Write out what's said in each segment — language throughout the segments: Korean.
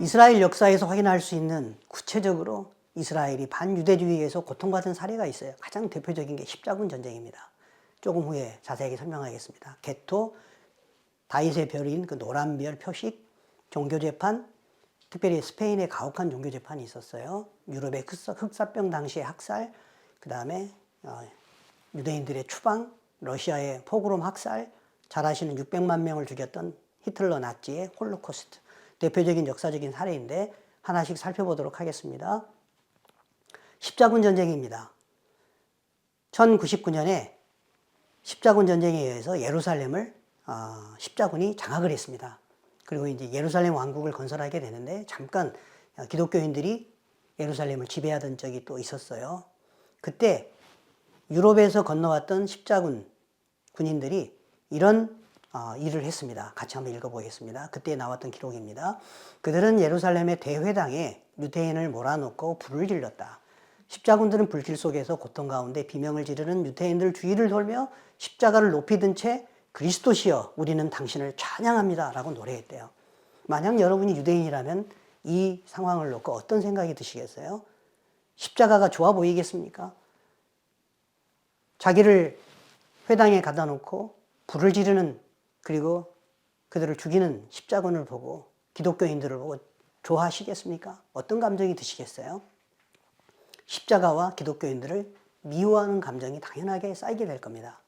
이스라엘 역사에서 확인할 수 있는 구체적으로 이스라엘이 반유대주의에서 고통받은 사례가 있어요. 가장 대표적인 게 십자군 전쟁입니다. 조금 후에 자세하게 설명하겠습니다. 개토, 다윗의 별인 그 노란 별 표식, 종교재판, 특별히 스페인의 가혹한 종교재판이 있었어요. 유럽의 흑사병 당시의 학살, 그 다음에 유대인들의 추방, 러시아의 포그롬 학살, 잘 아시는 600만 명을 죽였던 히틀러 나치의 홀로코스트. 대표적인 역사적인 사례인데 하나씩 살펴보도록 하겠습니다. 십자군 전쟁입니다. 1099년에 십자군 전쟁에 의해서 예루살렘을 십자군이 장악을 했습니다. 그리고 이제 예루살렘 왕국을 건설하게 되는데 잠깐 기독교인들이 예루살렘을 지배하던 적이 또 있었어요. 그때 유럽에서 건너왔던 십자군 군인들이 이런 일을 했습니다. 같이 한번 읽어보겠습니다. 그때 나왔던 기록입니다. 그들은 예루살렘의 대회당에 유대인을 몰아넣고 불을 질렀다. 십자군들은 불길 속에서 고통 가운데 비명을 지르는 유대인들 주위를 돌며 십자가를 높이 든 채 그리스도시여 우리는 당신을 찬양합니다 라고 노래했대요. 만약 여러분이 유대인이라면 이 상황을 놓고 어떤 생각이 드시겠어요? 십자가가 좋아 보이겠습니까? 자기를 회당에 가다 놓고 불을 지르는, 그리고 그들을 죽이는 십자군을 보고 기독교인들을 보고 좋아하시겠습니까? 어떤 감정이 드시겠어요? 십자가와 기독교인들을 미워하는 감정이 당연하게 쌓이게 될 겁니다.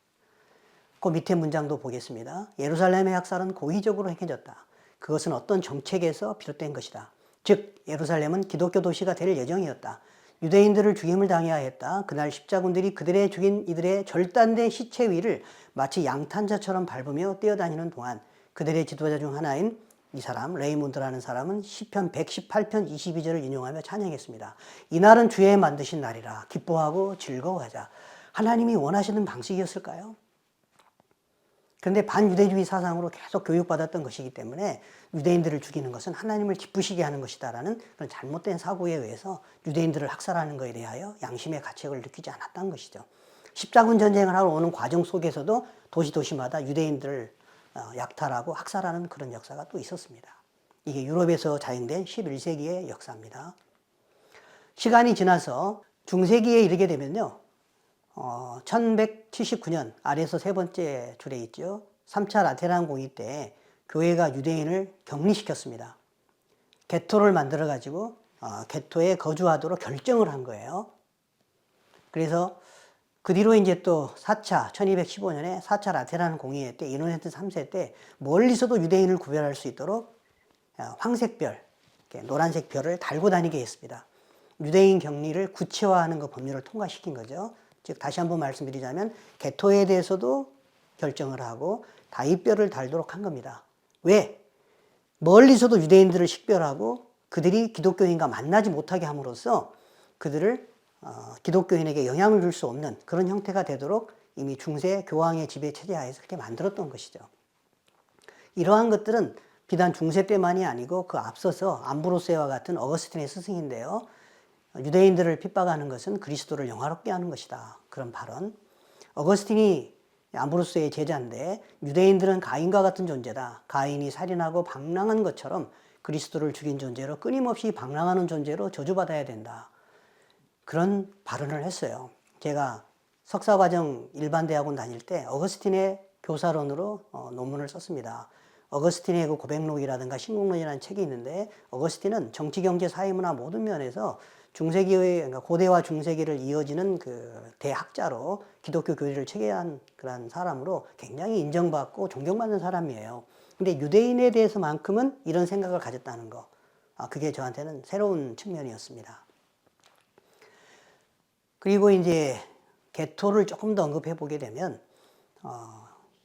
그 밑에 문장도 보겠습니다. 예루살렘의 학살은 고의적으로 행해졌다. 그것은 어떤 정책에서 비롯된 것이다. 즉 예루살렘은 기독교 도시가 될 예정이었다. 유대인들을 죽임을 당해야 했다. 그날 십자군들이 그들의 죽인 이들의 절단된 시체 위를 마치 양탄자처럼 밟으며 뛰어다니는 동안 그들의 지도자 중 하나인 이 사람 레이몬드라는 사람은 시편 118편 22절을 인용하며 찬양했습니다. 이날은 주의 만드신 날이라 기뻐하고 즐거워하자. 하나님이 원하시는 방식이었을까요? 그런데 반유대주의 사상으로 계속 교육받았던 것이기 때문에 유대인들을 죽이는 것은 하나님을 기쁘시게 하는 것이다라는 그런 잘못된 사고에 의해서 유대인들을 학살하는 것에 대하여 양심의 가책을 느끼지 않았다는 것이죠. 십자군 전쟁을 하러 오는 과정 속에서도 도시마다 유대인들을 약탈하고 학살하는 그런 역사가 또 있었습니다. 이게 유럽에서 자행된 11세기의 역사입니다. 시간이 지나서 중세기에 이르게 되면요. 1179년 아래에서 세 번째 줄에 있죠. 3차 라테란 공의 때 교회가 유대인을 격리시켰습니다. 게토를 만들어 가지고 게토에 거주하도록 결정을 한 거예요. 그래서 그 뒤로 이제 또 1215년에 4차 라테란 공의회 때 이노센트 3세 때 멀리서도 유대인을 구별할 수 있도록 황색 별, 노란색 별을 달고 다니게 했습니다. 유대인 격리를 구체화하는 그 법률을 통과시킨 거죠. 즉 다시 한번 말씀드리자면 게토에 대해서도 결정을 하고 다윗별을 달도록 한 겁니다. 왜? 멀리서도 유대인들을 식별하고 그들이 기독교인과 만나지 못하게 함으로써 그들을 기독교인에게 영향을 줄 수 없는 그런 형태가 되도록 이미 중세 교황의 지배 체제 하에서 그렇게 만들었던 것이죠. 이러한 것들은 비단 중세 때만이 아니고 그 앞서서 암브로스와 같은 어거스틴의 스승인데요. 유대인들을 핍박하는 것은 그리스도를 영화롭게 하는 것이다. 그런 발언. 어거스틴이 암브로스의 제자인데 유대인들은 가인과 같은 존재다. 가인이 살인하고 방랑한 것처럼 그리스도를 죽인 존재로 끊임없이 방랑하는 존재로 저주받아야 된다. 그런 발언을 했어요. 제가 석사과정 일반대학원 다닐 때 어거스틴의 교사론으로 논문을 썼습니다. 어거스틴의 그 고백록이라든가 신공론이라는 책이 있는데 어거스틴은 정치, 경제, 사회, 문화 모든 면에서 중세기의 그러니까 고대와 중세기를 이어지는 그 대학자로 기독교 교리를 체계한 그런 사람으로 굉장히 인정받고 존경받는 사람이에요. 근데 유대인에 대해서만큼은 이런 생각을 가졌다는 거. 그게 저한테는 새로운 측면이었습니다. 그리고 이제 게토를 조금 더 언급해 보게 되면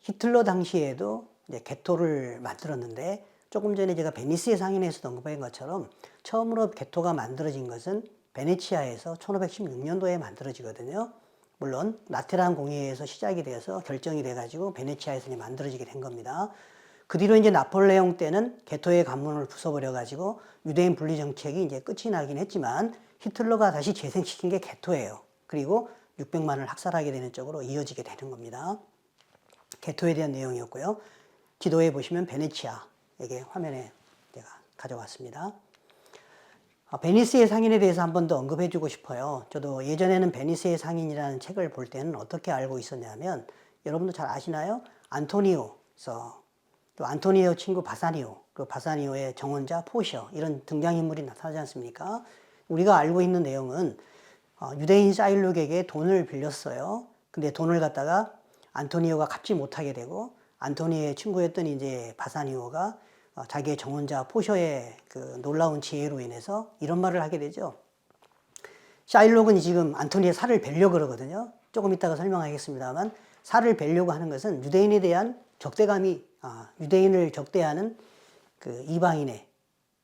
히틀러 당시에도 이제 게토를 만들었는데 조금 전에 제가 베니스의 상인에서도 언급한 것처럼 처음으로 게토가 만들어진 것은 베네치아에서 1516년도에 만들어지거든요. 물론 라테란 공의회에서 시작이 돼서 결정이 돼가지고 베네치아에서 만들어지게 된 겁니다. 그 뒤로 이제 나폴레옹 때는 게토의 관문을 부숴버려가지고 유대인 분리 정책이 이제 끝이 나긴 했지만 히틀러가 다시 재생시킨 게 게토예요. 그리고 600만을 학살하게 되는 쪽으로 이어지게 되는 겁니다. 게토에 대한 내용이었고요. 지도에 보시면 베네치아, 이게 화면에 제가 가져왔습니다. 베니스의 상인에 대해서 한 번 더 언급해 주고 싶어요. 저도 예전에는 베니스의 상인이라는 책을 볼 때는 어떻게 알고 있었냐면, 여러분도 잘 아시나요? 안토니오서, 또 안토니오 친구 바사니오, 그 바사니오의 정원자 포셔, 이런 등장인물이 나타나지 않습니까? 우리가 알고 있는 내용은 유대인 사일록에게 돈을 빌렸어요. 근데 돈을 갖다가 안토니오가 갚지 못하게 되고, 안토니오의 친구였던 이제 바사니오가 자기의 정원자 포셔의 그 놀라운 지혜로 인해서 이런 말을 하게 되죠. 샤일록은 지금 안토니오의 살을 베려고 그러거든요. 조금 이따가 설명하겠습니다만, 살을 베려고 하는 것은 유대인에 대한 적대감이, 유대인을 적대하는 그 이방인의,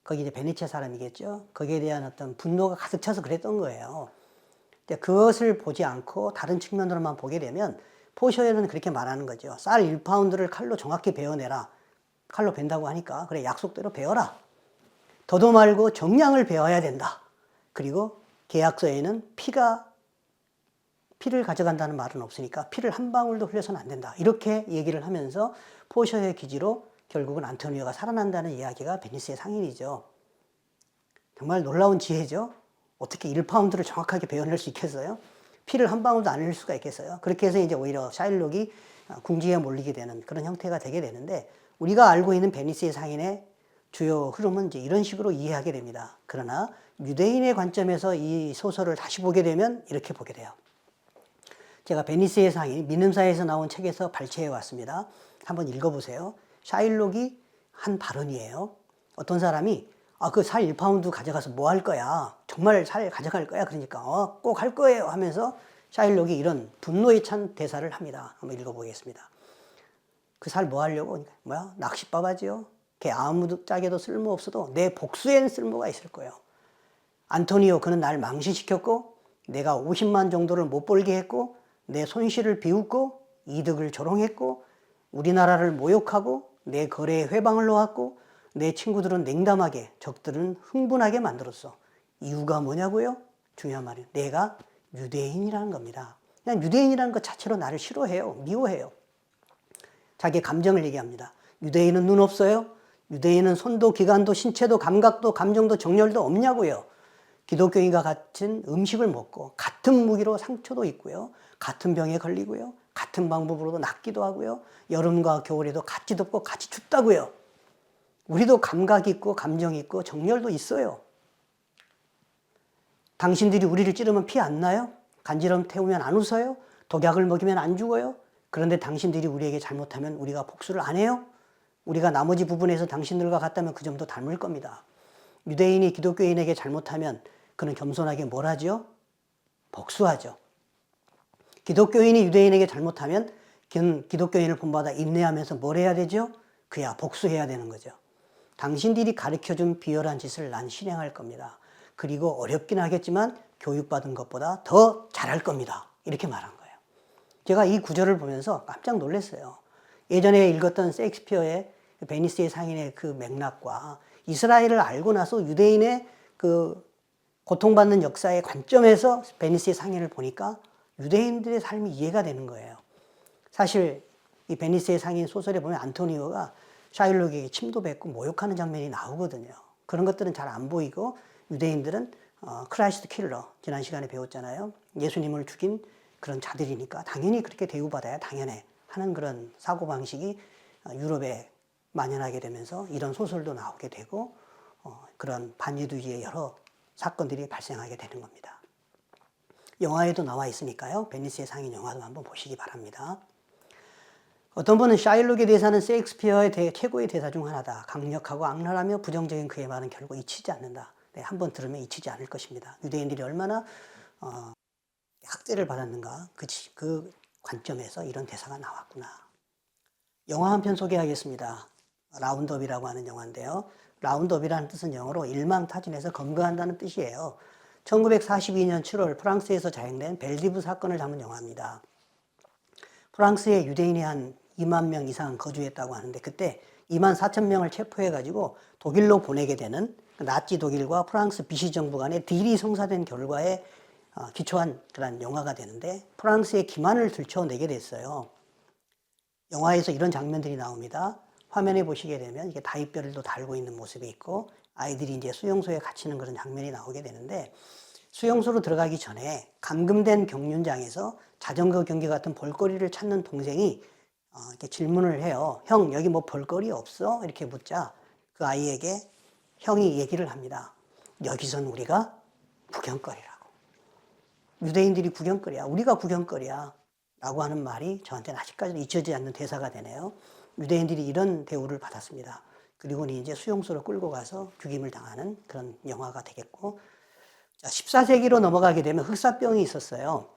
거기 이제 베네치아 사람이겠죠. 거기에 대한 어떤 분노가 가득 차서 그랬던 거예요. 근데 그것을 보지 않고 다른 측면으로만 보게 되면, 포셔에는 그렇게 말하는 거죠. 쌀 1파운드를 칼로 정확히 베어내라. 칼로 벤다고 하니까 그래, 약속대로 베어라. 더도 말고 정량을 베어야 된다. 그리고 계약서에는 피를 가져간다는 말은 없으니까 피를 한 방울도 흘려서는 안 된다. 이렇게 얘기를 하면서 포셔의 기지로 결국은 안토니오가 살아난다는 이야기가 베니스의 상인이죠. 정말 놀라운 지혜죠. 어떻게 1파운드를 정확하게 베어낼 수 있겠어요? 피를 한 방울도 안 흘릴 수가 있겠어요? 그렇게 해서 이제 오히려 샤일록이 궁지에 몰리게 되는 그런 형태가 되게 되는데, 우리가 알고 있는 베니스의 상인의 주요 흐름은 이제 이런 식으로 이해하게 됩니다. 그러나 유대인의 관점에서 이 소설을 다시 보게 되면 이렇게 보게 돼요. 제가 베니스의 상인, 민음사에서 나온 책에서 발췌해 왔습니다. 한번 읽어보세요. 샤일록이 한 발언이에요. 어떤 사람이 그 살 1파운드 가져가서 뭐 할 거야? 정말 살 가져갈 거야? 그러니까 꼭 할 거예요 하면서 샤일록이 이런 분노에 찬 대사를 합니다. 한번 읽어보겠습니다. 그 살 뭐 하려고? 뭐야? 낚싯바바지요? 걔 아무 짝에도 쓸모 없어도 내 복수에는 쓸모가 있을 거예요. 안토니오, 그는 날 망신시켰고, 내가 50만 정도를 못 벌게 했고, 내 손실을 비웃고, 이득을 조롱했고, 우리나라를 모욕하고, 내 거래에 회방을 놓았고, 내 친구들은 냉담하게, 적들은 흥분하게 만들었어. 이유가 뭐냐고요? 중요한 말이에요. 내가 유대인이라는 겁니다. 그냥 유대인이라는 것 자체로 나를 싫어해요. 미워해요. 자기의 감정을 얘기합니다. 유대인은 눈 없어요? 유대인은 손도 기관도 신체도 감각도 감정도 정열도 없냐고요. 기독교인과 같은 음식을 먹고 같은 무기로 상처도 있고요. 같은 병에 걸리고요. 같은 방법으로도 낫기도 하고요. 여름과 겨울에도 같이 덥고 같이 춥다고요. 우리도 감각이 있고 감정이 있고 정열도 있어요. 당신들이 우리를 찌르면 피 안 나요? 간지럼 태우면 안 웃어요? 독약을 먹이면 안 죽어요? 그런데 당신들이 우리에게 잘못하면 우리가 복수를 안 해요? 우리가 나머지 부분에서 당신들과 같다면 그 점도 닮을 겁니다. 유대인이 기독교인에게 잘못하면 그는 겸손하게 뭘 하죠? 복수하죠. 기독교인이 유대인에게 잘못하면 그는 기독교인을 본받아 인내하면서 뭘 해야 되죠? 그야 복수해야 되는 거죠. 당신들이 가르쳐준 비열한 짓을 난 실행할 겁니다. 그리고 어렵긴 하겠지만 교육받은 것보다 더 잘할 겁니다. 이렇게 말한 거예요. 제가 이 구절을 보면서 깜짝 놀랐어요. 예전에 읽었던 셰익스피어의 베니스의 상인의 그 맥락과 이스라엘을 알고 나서 유대인의 그 고통받는 역사의 관점에서 베니스의 상인을 보니까 유대인들의 삶이 이해가 되는 거예요. 사실 이 베니스의 상인 소설에 보면 안토니오가 샤일록에게 침도 뱉고 모욕하는 장면이 나오거든요. 그런 것들은 잘 안 보이고, 유대인들은 크라이스트 킬러, 지난 시간에 배웠잖아요. 예수님을 죽인 그런 자들이니까 당연히 그렇게 대우받아야 당연해 하는 그런 사고방식이 유럽에 만연하게 되면서 이런 소설도 나오게 되고, 그런 반유주의의 여러 사건들이 발생하게 되는 겁니다. 영화에도 나와 있으니까요. 베니스의 상인 영화도 한번 보시기 바랍니다. 어떤 분은 샤일록에 대해서는 셰익스피어의 최고의 대사 중 하나다. 강력하고 악랄하며 부정적인 그의 말은 결국 잊히지 않는다. 네, 한번 들으면 잊히지 않을 것입니다. 유대인들이 얼마나 학대를 받았는가, 그 관점에서 이런 대사가 나왔구나. 영화 한 편 소개하겠습니다. 라운드업이라고 하는 영화인데요. 라운드업이라는 뜻은 영어로 일망타진해서 검거한다는 뜻이에요. 1942년 7월 프랑스에서 자행된 벨디브 사건을 담은 영화입니다. 프랑스에 유대인이 한 2만 명 이상 거주했다고 하는데, 그때 2만 4천 명을 체포해가지고 독일로 보내게 되는 나치 독일과 프랑스 비시 정부 간의 딜이 성사된 결과에 기초한 그런 영화가 되는데, 프랑스의 기만을 들춰내게 됐어요. 영화에서 이런 장면들이 나옵니다. 화면에 보시게 되면 이게 다이별도 달고 있는 모습이 있고, 아이들이 이제 수용소에 갇히는 그런 장면이 나오게 되는데, 수용소로 들어가기 전에 감금된 경륜장에서 자전거 경기 같은 볼거리를 찾는 동생이 이렇게 질문을 해요. 형, 여기 뭐 볼거리 없어? 이렇게 묻자 그 아이에게 형이 얘기를 합니다. 여기선 우리가 구경거리라고. 유대인들이 구경거리야. 우리가 구경거리야. 라고 하는 말이 저한테는 아직까지도 잊혀지지 않는 대사가 되네요. 유대인들이 이런 대우를 받았습니다. 그리고는 이제 수용소로 끌고 가서 죽임을 당하는 그런 영화가 되겠고, 자, 14세기로 넘어가게 되면 흑사병이 있었어요.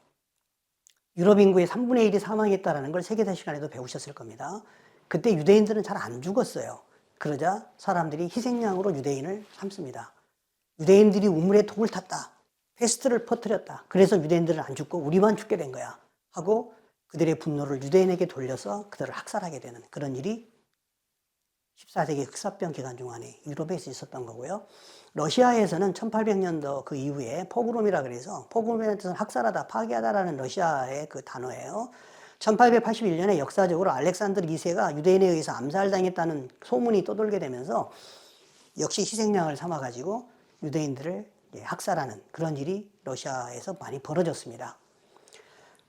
유럽 인구의 3분의 1이 사망했다는 걸 세계사 시간에도 배우셨을 겁니다. 그때 유대인들은 잘 안 죽었어요. 그러자 사람들이 희생양으로 유대인을 삼습니다. 유대인들이 우물에 독을 탔다. 페스트를 퍼뜨렸다. 그래서 유대인들은 안 죽고 우리만 죽게 된 거야. 하고 그들의 분노를 유대인에게 돌려서 그들을 학살하게 되는 그런 일이 14세기 흑사병 기간 중간에 유럽에서 있었던 거고요. 러시아에서는 1800년도 그 이후에 포그롬이라 그래서, 포그롬이라는 뜻은 학살하다, 파괴하다라는 러시아의 그 단어예요. 1881년에 역사적으로 알렉산드르 2세가 유대인에 의해서 암살당했다는 소문이 떠돌게 되면서 역시 희생양을 삼아가지고 유대인들을 학살하는 그런 일이 러시아에서 많이 벌어졌습니다.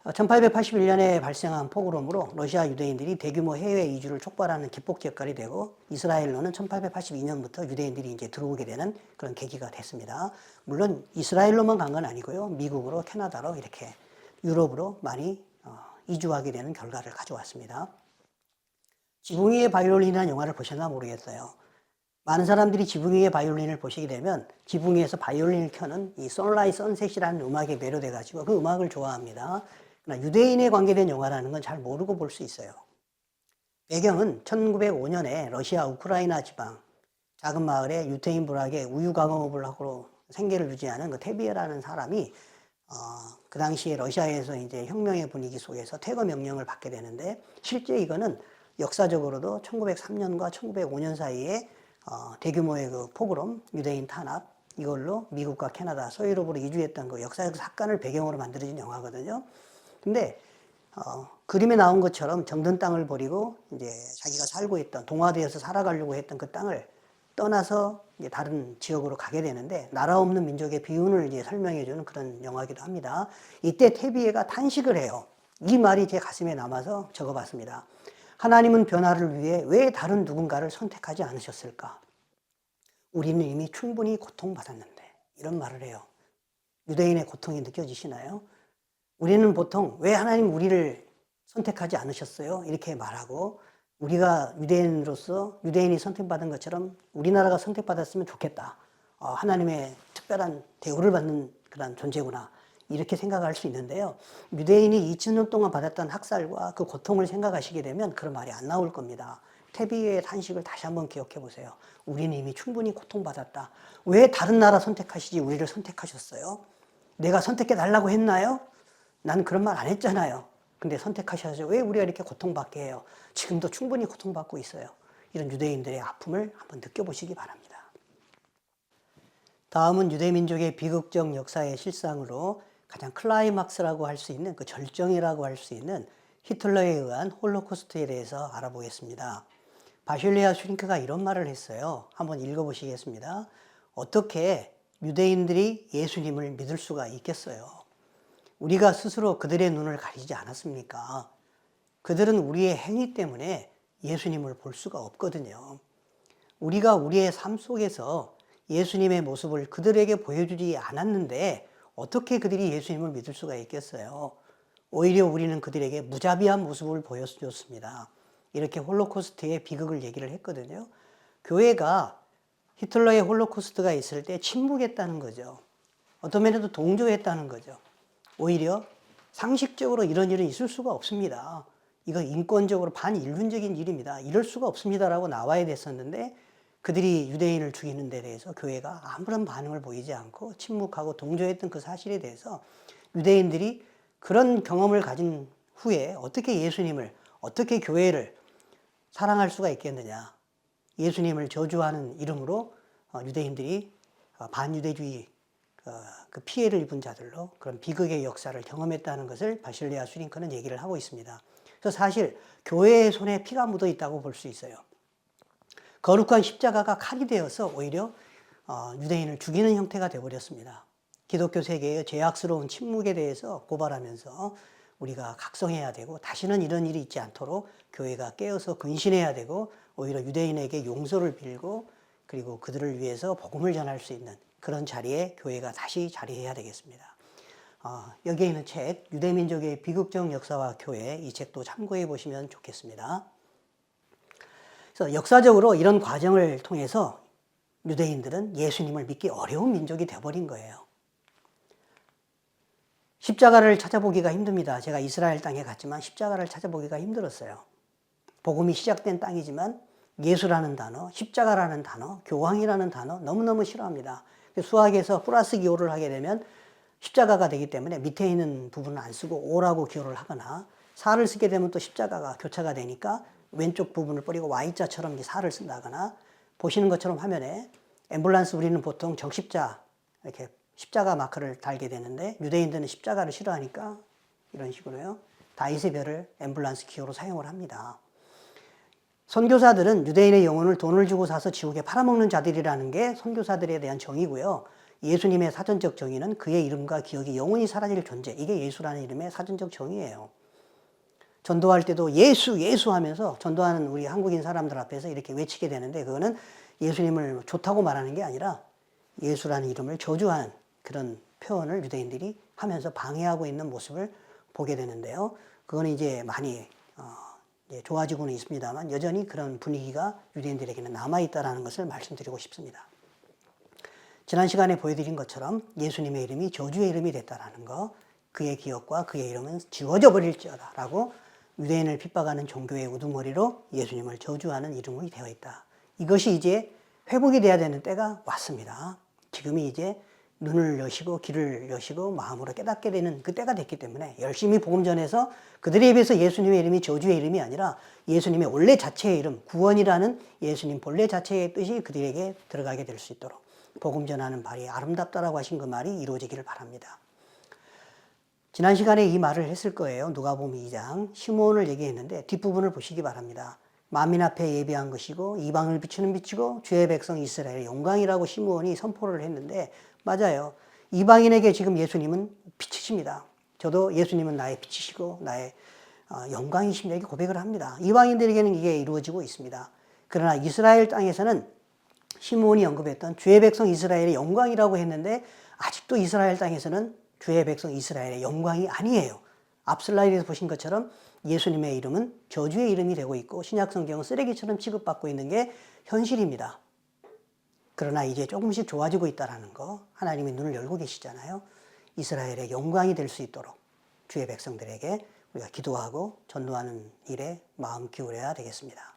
1881년에 발생한 포그롬으로 러시아 유대인들이 대규모 해외 이주를 촉발하는 기폭 역할이 되고, 이스라엘로는 1882년부터 유대인들이 이제 들어오게 되는 그런 계기가 됐습니다. 물론 이스라엘로만 간 건 아니고요. 미국으로, 캐나다로 이렇게 유럽으로 많이 이주하게 되는 결과를 가져왔습니다. 지붕 위의 바이올린이라는 영화를 보셨나 모르겠어요. 많은 사람들이 지붕 위의 바이올린을 보시게 되면 지붕 위에서 바이올린을 켜는 이 선라이트 선셋이라는 음악에 매료돼 가지고 그 음악을 좋아합니다. 그러나 유대인에 관계된 영화라는 건 잘 모르고 볼 수 있어요. 배경은 1905년에 러시아 우크라이나 지방 작은 마을에 유태인 부락의 우유 가공업을 하고 생계를 유지하는 그 테비에라는 사람이 그 당시에 러시아에서 이제 혁명의 분위기 속에서 퇴거 명령을 받게 되는데, 실제 이거는 역사적으로도 1903년과 1905년 사이에 대규모의 그 포그롬, 유대인 탄압, 이걸로 미국과 캐나다, 서유럽으로 이주했던 그 역사적 사건을 배경으로 만들어진 영화거든요. 근데 그림에 나온 것처럼 정든 땅을 버리고 이제 자기가 살고 있던, 동화되어서 살아가려고 했던 그 땅을 떠나서 이제 다른 지역으로 가게 되는데, 나라 없는 민족의 비운을 이제 설명해주는 그런 영화이기도 합니다. 이때 테비에가 탄식을 해요. 이 말이 제 가슴에 남아서 적어봤습니다. 하나님은 변화를 위해 왜 다른 누군가를 선택하지 않으셨을까? 우리는 이미 충분히 고통받았는데. 이런 말을 해요. 유대인의 고통이 느껴지시나요? 우리는 보통 왜 하나님 우리를 선택하지 않으셨어요? 이렇게 말하고, 우리가 유대인으로서 유대인이 선택받은 것처럼 우리나라가 선택받았으면 좋겠다. 하나님의 특별한 대우를 받는 그런 존재구나. 이렇게 생각할 수 있는데요. 유대인이 2000년 동안 받았던 학살과 그 고통을 생각하시게 되면 그런 말이 안 나올 겁니다. 테비의 탄식을 다시 한번 기억해 보세요. 우리는 이미 충분히 고통받았다. 왜 다른 나라 선택하시지 우리를 선택하셨어요? 내가 선택해 달라고 했나요? 난 그런 말 안 했잖아요. 근데 선택하셔서 왜 우리가 이렇게 고통받게 해요? 지금도 충분히 고통받고 있어요. 이런 유대인들의 아픔을 한번 느껴보시기 바랍니다. 다음은 유대민족의 비극적 역사의 실상으로 가장 클라이막스라고 할 수 있는, 그 절정이라고 할 수 있는 히틀러에 의한 홀로코스트에 대해서 알아보겠습니다. 바실레아 슈링크가 이런 말을 했어요. 한번 읽어보시겠습니다. 어떻게 유대인들이 예수님을 믿을 수가 있겠어요? 우리가 스스로 그들의 눈을 가리지 않았습니까? 그들은 우리의 행위 때문에 예수님을 볼 수가 없거든요. 우리가 우리의 삶 속에서 예수님의 모습을 그들에게 보여주지 않았는데 어떻게 그들이 예수님을 믿을 수가 있겠어요? 오히려 우리는 그들에게 무자비한 모습을 보여줬습니다. 이렇게 홀로코스트의 비극을 얘기를 했거든요. 교회가 히틀러의 홀로코스트가 있을 때 침묵했다는 거죠. 어떤 면에도 동조했다는 거죠. 오히려 상식적으로 이런 일은 있을 수가 없습니다. 이거 인권적으로 반인륜적인 일입니다. 이럴 수가 없습니다라고 나와야 됐었는데, 그들이 유대인을 죽이는 데 대해서 교회가 아무런 반응을 보이지 않고 침묵하고 동조했던 그 사실에 대해서 유대인들이 그런 경험을 가진 후에 어떻게 예수님을, 어떻게 교회를 사랑할 수가 있겠느냐. 예수님을 저주하는 이름으로 유대인들이 반유대주의 그 피해를 입은 자들로 그런 비극의 역사를 경험했다는 것을 바실레아 슈링크는 얘기를 하고 있습니다. 그래서 사실 교회의 손에 피가 묻어 있다고 볼 수 있어요. 거룩한 십자가가 칼이 되어서 오히려 유대인을 죽이는 형태가 되어버렸습니다. 기독교 세계의 죄악스러운 침묵에 대해서 고발하면서 우리가 각성해야 되고 다시는 이런 일이 있지 않도록 교회가 깨어서 근신해야 되고 오히려 유대인에게 용서를 빌고 그리고 그들을 위해서 복음을 전할 수 있는 그런 자리에 교회가 다시 자리해야 되겠습니다. 여기에 있는 책 유대민족의 비극적 역사와 교회, 이 책도 참고해 보시면 좋겠습니다. 그래서 역사적으로 이런 과정을 통해서 유대인들은 예수님을 믿기 어려운 민족이 되어버린 거예요. 십자가를 찾아보기가 힘듭니다. 제가 이스라엘 땅에 갔지만 십자가를 찾아보기가 힘들었어요. 복음이 시작된 땅이지만 예수라는 단어, 십자가라는 단어, 교황이라는 단어 너무너무 싫어합니다. 수학에서 플러스 기호를 하게 되면 십자가가 되기 때문에 밑에 있는 부분은 안 쓰고 O라고 기호를 하거나 4를 쓰게 되면 또 십자가가 교차가 되니까 왼쪽 부분을 뿌리고 Y자처럼 4를 쓴다거나 보시는 것처럼 화면에 앰뷸런스 우리는 보통 적십자 이렇게 십자가 마크를 달게 되는데 유대인들은 십자가를 싫어하니까 이런 식으로요. 다윗의 별을 앰뷸런스 기호로 사용을 합니다. 선교사들은 유대인의 영혼을 돈을 주고 사서 지옥에 팔아먹는 자들이라는 게 선교사들에 대한 정의고요. 예수님의 사전적 정의는 그의 이름과 기억이 영원히 사라질 존재. 이게 예수라는 이름의 사전적 정의예요. 전도할 때도 예수, 예수 하면서 전도하는 우리 한국인 사람들 앞에서 이렇게 외치게 되는데 그거는 예수님을 좋다고 말하는 게 아니라 예수라는 이름을 저주하는 그런 표현을 유대인들이 하면서 방해하고 있는 모습을 보게 되는데요. 그거는 이제 많이 좋아지고는 있습니다만 여전히 그런 분위기가 유대인들에게는 남아있다는 것을 말씀드리고 싶습니다. 지난 시간에 보여드린 것처럼 예수님의 이름이 저주의 이름이 됐다는 거, 그의 기억과 그의 이름은 지워져 버릴지어다 라고 유대인을 핍박하는 종교의 우두머리로 예수님을 저주하는 이름이 되어 있다. 이것이 이제 회복이 돼야 되는 때가 왔습니다. 지금이 이제 눈을 여시고 귀를 여시고 마음으로 깨닫게 되는 그 때가 됐기 때문에 열심히 복음 전해서 그들에 비해서 예수님의 이름이 저주의 이름이 아니라 예수님의 원래 자체의 이름, 구원이라는 예수님 본래 자체의 뜻이 그들에게 들어가게 될 수 있도록 복음 전하는 말이 아름답다라고 하신 그 말이 이루어지기를 바랍니다. 지난 시간에 이 말을 했을 거예요. 누가복음 2장 시므온을 얘기했는데 뒷부분을 보시기 바랍니다. 만민 앞에 예비한 것이고 이방을 비추는 빛이고 주의 백성 이스라엘의 영광이라고 시므온이 선포를 했는데 맞아요. 이방인에게 지금 예수님은 빛이십니다. 저도 예수님은 나의 빛이시고 나의 영광이십니다. 이렇게 고백을 합니다. 이방인들에게는 이게 이루어지고 있습니다. 그러나 이스라엘 땅에서는 시므온이 언급했던 주의 백성 이스라엘의 영광이라고 했는데 아직도 이스라엘 땅에서는 주의 백성 이스라엘의 영광이 아니에요. 앞 슬라이드에서 보신 것처럼 예수님의 이름은 저주의 이름이 되고 있고 신약 성경은 쓰레기처럼 취급받고 있는 게 현실입니다. 그러나 이제 조금씩 좋아지고 있다는 거 하나님이 눈을 열고 계시잖아요. 이스라엘의 영광이 될 수 있도록 주의 백성들에게 우리가 기도하고 전도하는 일에 마음 기울여야 되겠습니다.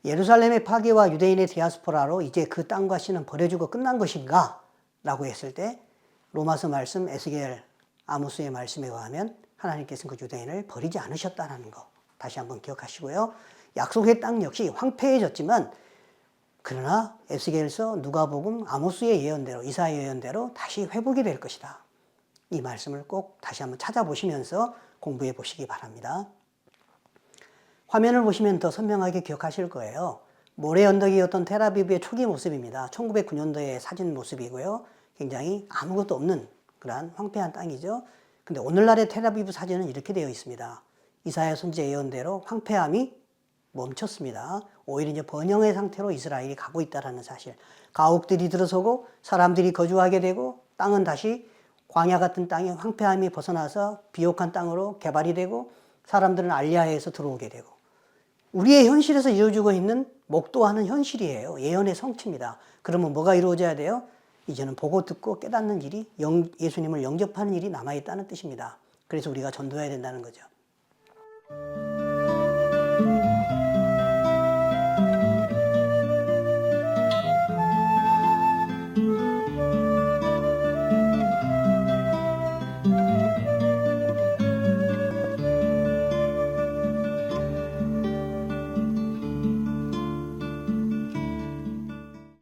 예루살렘의 파괴와 유대인의 디아스포라로 이제 그 땅과 씨는 버려지고 끝난 것인가? 라고 했을 때 로마서 말씀, 에스겔, 아모스의 말씀에 의하면 하나님께서는 그 유대인을 버리지 않으셨다는 거 다시 한번 기억하시고요. 약속의 땅 역시 황폐해졌지만 그러나 에스겔서, 누가복음, 아모스의 예언대로 이사야의 예언대로 다시 회복이 될 것이다. 이 말씀을 꼭 다시 한번 찾아보시면서 공부해 보시기 바랍니다. 화면을 보시면 더 선명하게 기억하실 거예요. 모래 언덕이었던 텔아비브의 초기 모습입니다. 1909년도의 사진 모습이고요. 굉장히 아무것도 없는 그러한 황폐한 땅이죠. 근데 오늘날의 텔아비브 사진은 이렇게 되어 있습니다. 이사야 선지자 예언대로 황폐함이 멈췄습니다. 오히려 이제 번영의 상태로 이스라엘이 가고 있다는 사실. 가옥들이 들어서고 사람들이 거주하게 되고 땅은 다시 광야 같은 땅의 황폐함이 벗어나서 비옥한 땅으로 개발이 되고 사람들은 알리야에서 들어오게 되고 우리의 현실에서 이루어지고 있는 목도하는 현실이에요. 예언의 성취입니다. 그러면 뭐가 이루어져야 돼요? 이제는 보고 듣고 깨닫는 일이 예수님을 영접하는 일이 남아있다는 뜻입니다. 그래서 우리가 전도해야 된다는 거죠.